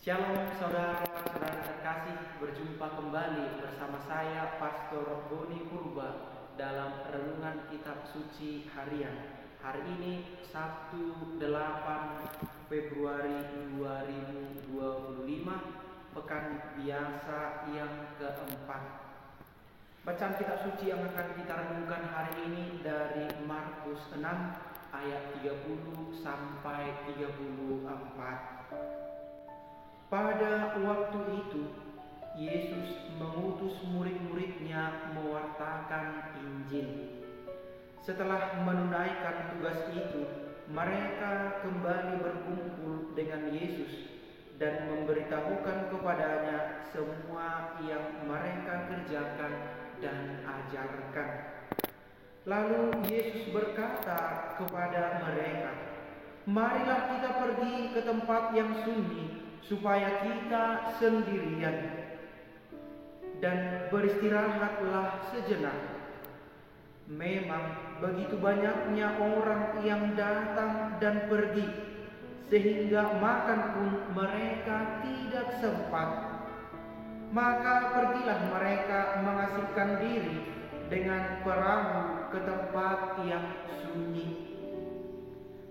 Shalom saudara-saudara terkasih, berjumpa kembali bersama saya Pastor Boni Purba dalam renungan kitab suci harian. Hari ini Sabtu 8 Februari 2025, pekan biasa yang keempat. Bacaan kitab suci yang akan kita renungkan hari ini dari Markus 6 ayat 30 sampai 34. Pada waktu itu, Yesus mengutus murid-muridnya mewartakan Injil. Setelah menunaikan tugas itu, mereka kembali berkumpul dengan Yesus dan memberitahukan kepadanya semua yang mereka kerjakan dan ajarkan. Lalu Yesus berkata kepada mereka, "Marilah kita pergi ke tempat yang sunyi, supaya kita sendirian dan beristirahatlah sejenak. Memang begitu banyaknya orang yang datang dan pergi, sehingga makan pun mereka tidak sempat. Maka pergilah mereka mengasingkan diri dengan perahu ke tempat yang sunyi.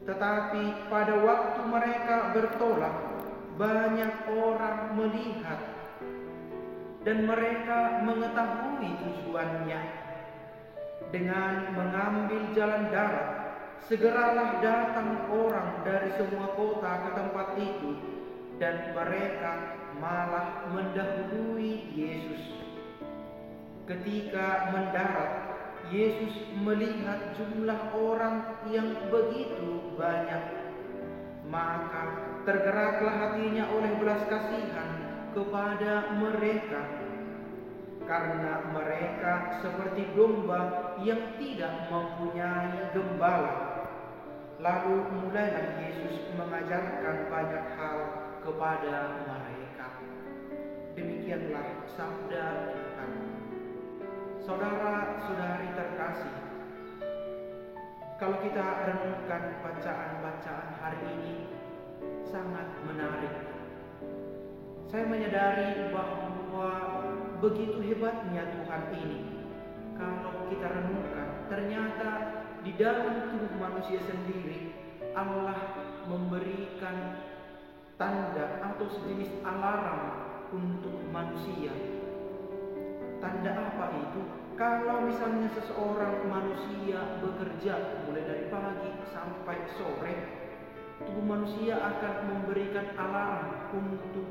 Tetapi pada waktu mereka bertolak, banyak orang melihat dan mereka mengetahui tujuannya. Dengan mengambil jalan darat, segeralah datang orang dari semua kota ke tempat itu, dan mereka malah mendahului Yesus. Ketika mendarat, Yesus melihat jumlah orang yang begitu banyak, maka tergeraklah hatinya oleh belas kasihan kepada mereka, karena mereka seperti domba yang tidak mempunyai gembala. Lalu mulailah Yesus mengajarkan banyak hal kepada mereka." Demikianlah sabda Tuhan. Saudara-saudari terkasih, kalau kita renungkan bacaan-bacaan hari ini, sangat menarik. Saya menyadari bahwa begitu hebatnya Tuhan ini. Kalau kita renungkan, ternyata di dalam tubuh manusia sendiri Allah memberikan tanda atau sejenis alarm untuk manusia. Tanda apa itu? Kalau misalnya seseorang manusia bekerja mulai dari pagi sampai sore, tubuh manusia akan memberikan alarm untuk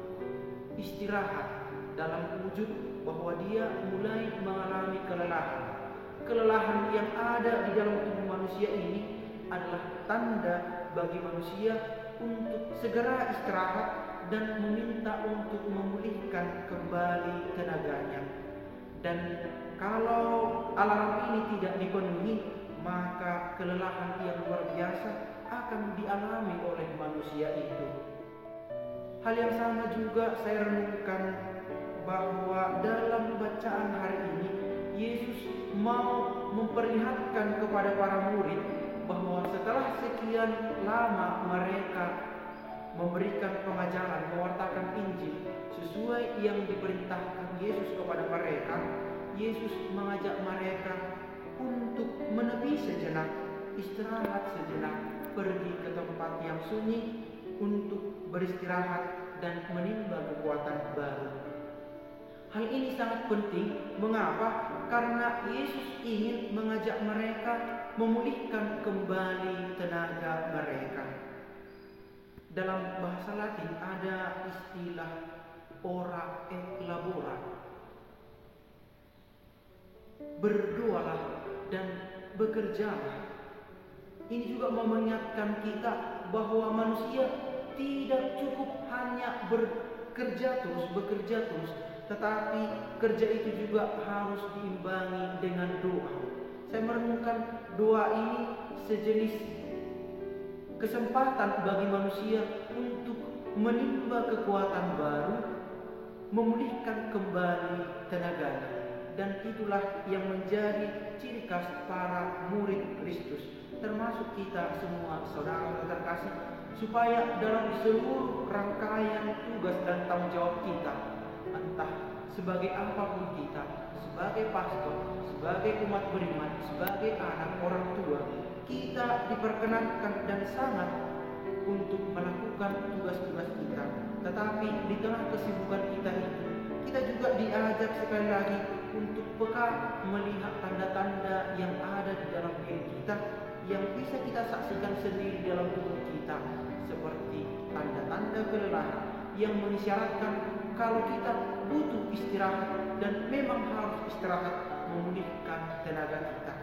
istirahat dalam wujud bahwa dia mulai mengalami kelelahan. Kelelahan yang ada di dalam tubuh manusia ini adalah tanda bagi manusia untuk segera istirahat dan meminta untuk memulihkan kembali tenaganya. Dan kalau alarm ini tidak dipenuhi, maka kelelahan yang luar biasa akan dialami oleh manusia itu. Hal yang sama juga saya renungkan bahwa dalam bacaan hari ini Yesus mau memperlihatkan kepada para murid bahwa setelah sekian lama mereka memberikan pengajaran, mewartakan Injil sesuai yang diperintahkan Yesus kepada mereka, Yesus mengajak mereka untuk menepi sejenak, istirahat sejenak, pergi ke tempat yang sunyi untuk beristirahat dan menimba kekuatan baru. Hal ini sangat penting. Mengapa? Karena Yesus ingin mengajak mereka memulihkan kembali tenaga mereka. Dalam bahasa Latin ada istilah ora et labora. Berdoalah dan bekerjalah. Ini juga mengingatkan kita bahwa manusia tidak cukup hanya bekerja terus, tetapi kerja itu juga harus diimbangi dengan doa. Saya merenungkan doa ini sejenis kesempatan bagi manusia untuk menimba kekuatan baru, memulihkan kembali tenaganya. Dan itulah yang menjadi ciri khas para murid Kristus, termasuk kita semua saudara terkasih, supaya dalam seluruh rangkaian tugas dan tanggung jawab kita, entah sebagai apapun kita, sebagai pastor, sebagai umat beriman, sebagai anak orang tua, kita diperkenankan dan sangat untuk melakukan tugas-tugas kita. Tetapi di tengah kesibukan kita itu, kita juga diajak sekali lagi untuk peka melihat tanda-tanda yang ada di dalam diri kita, yang bisa kita saksikan sendiri dalam tubuh kita, seperti tanda-tanda kelelahan yang mengisyaratkan kalau kita butuh istirahat dan memang harus istirahat memulihkan tenaga kita.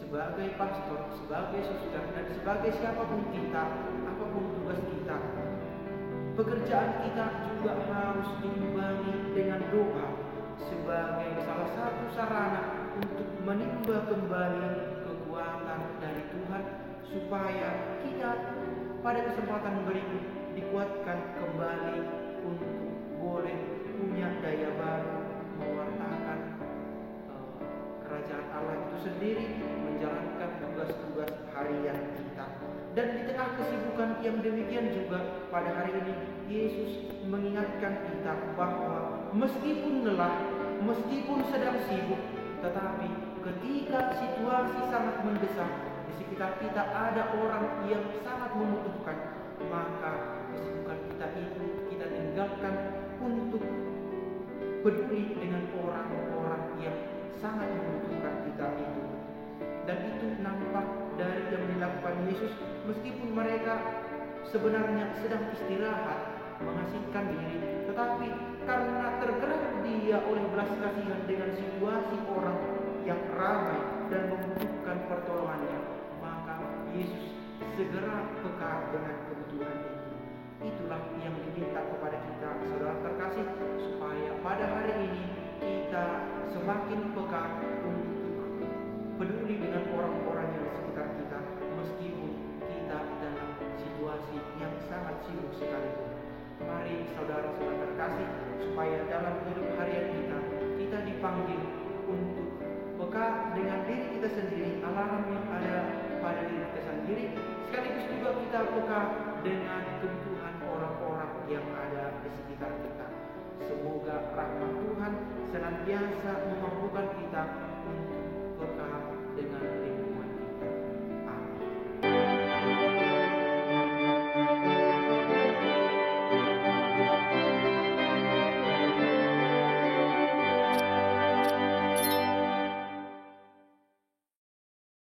Sebagai pastor, sebagai suster, dan sebagai siapapun kita, apapun tugas kita, pekerjaan kita juga harus diimbangi dengan doa sebagai salah satu sarana untuk menimba kembali kekuatan dari Tuhan, supaya kita pada kesempatan berikut dikuatkan kembali untuk boleh punya daya baru mewartakan kerajaan Allah itu sendiri, menjalankan tugas-tugas harian kita. Dan di tengah kesibukan yang demikian juga, pada hari ini Yesus mengingatkan kita bahwa meskipun lelah, meskipun sedang sibuk, tetapi ketika situasi sangat mendesak, di sekitar kita ada orang yang sangat membutuhkan, maka kesibukan kita itu kita tinggalkan untuk peduli dengan orang-orang yang sangat membutuhkan kita itu. Dan itu nampak dari yang dilakukan Yesus, meskipun mereka sebenarnya sedang istirahat mengasingkan diri, tetapi karena tergerak dia oleh belas kasihan dengan situasi orang yang ramai dan membutuhkan pertolongannya, maka Yesus segera peka dengan kebutuhan itu. Itulah yang diminta kepada kita, saudara terkasih, supaya pada hari ini kita semakin peka untuk peduli dengan orang-orang yang di sekitar kita, meskipun kita dalam situasi yang sangat sibuk sekalipun. Mari saudara-saudara terkasih, supaya dalam hidup harian kita dipanggil untuk peka dengan diri kita sendiri, alarm yang ada pada diri kita sendiri, sekaligus juga kita peka dengan kebutuhan orang-orang yang ada di sekitar kita. Semoga rahmat Tuhan senantiasa memampukan kita untuk peka dengan diri